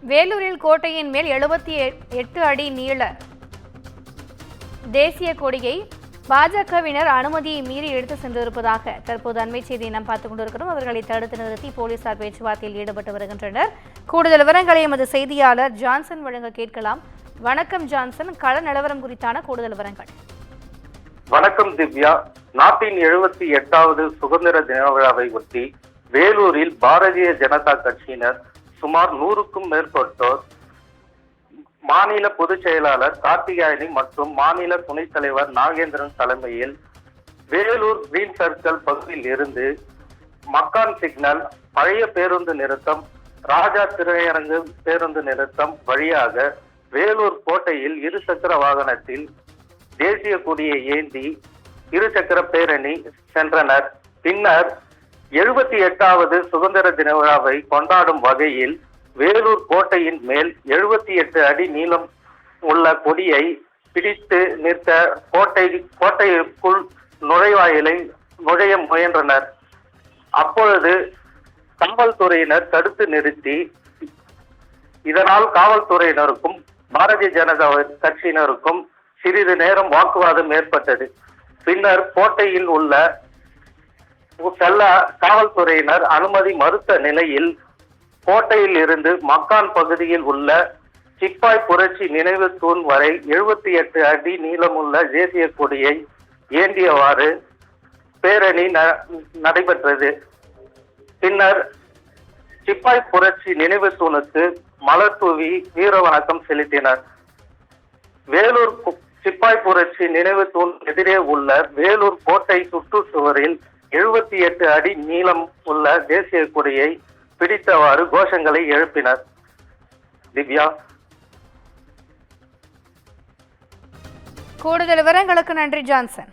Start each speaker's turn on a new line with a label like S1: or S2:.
S1: வேலூரில் கோட்டையின் மேல் 78 அடி நீள தேசிய கொடியை பாஜகவினர் அனுமதியை மீறி எடுத்து சென்றிருப்பதாக தற்போது அண்மை செய்தியை நாம் பார்த்துக் கொண்டிருக்கிறோம். அவர்களை தடுத்து நிறுத்தி போலீசார் பேச்சுவார்த்தையில் ஈடுபட்டு வருகின்றனர். கூடுதல் விவரங்களை எமது செய்தியாளர் ஜான்சன் வழங்க கேட்கலாம். வணக்கம் ஜான்சன், கள நிலவரம் குறித்தான கூடுதல் விவரங்கள்.
S2: வணக்கம் திவ்யா. நாட்டின் 78வது சுதந்திர தின விழாவை ஒட்டி வேலூரில் பாரதிய ஜனதா கட்சியினர் சுமார் 100க்கும் மேற்பட்டோர் மாநில பொதுச் செயலாளர் கார்த்திகாயனி மற்றும் மாநில துணைத் தலைவர் நாகேந்திரன் தலைமையில் வேலூர் கிரீன் சர்க்கிள் பகுதியில் இருந்து மக்கான் சிக்னல், பழைய பேருந்து நிறுத்தம், ராஜா திரையரங்கு பேருந்து நிறுத்தம் வழியாக வேலூர் கோட்டையில் இருசக்கர வாகனத்தில் தேசிய கொடியை ஏந்தி இருசக்கர பேரணி சென்றனர். பின்னர் 78வது சுதந்திர தின விழாவை கொண்டாடும் வகையில் வேலூர் கோட்டையின் மேல் 78 அடி நீளம் உள்ள கொடியை பிடித்து நிறுத்த கோட்டைக்குள் நுழைவாயிலை நுழைய முயன்றனர். அப்பொழுது காவல்துறையினர் தடுத்து நிறுத்தி, இதனால் காவல்துறையினருக்கும் பாரதிய ஜனதா கட்சியினருக்கும் சிறிது நேரம் வாக்குவாதம் ஏற்பட்டது. பின்னர் கோட்டையில் உள்ள செல்ல காவல்துறையினர் அனுமதி மறுத்த நிலையில் கோட்டையில் இருந்து மக்கான் பகுதியில் உள்ள சிப்பாய் புரட்சி நினைவு தூண் வரை 78 அடி நீளமுள்ள தேசிய கொடியை ஏந்தியவாறு பேரணி நடைபெற்றது. பின்னர் சிப்பாய் புரட்சி நினைவு தூணுக்கு மலர் தூவி வீர வணக்கம் செலுத்தினர். வேலூர் சிப்பாய் புரட்சி நினைவு தூண் எதிரே உள்ள வேலூர் கோட்டை சுற்றுச்சுவரில் 78 அடி நீளம் உள்ள தேசிய கொடியை பிடித்தவாறு கோஷங்களை எழுப்பினர். திவ்யா,
S1: கூடுதல் விவரங்களுக்கு நன்றி ஜான்சன்.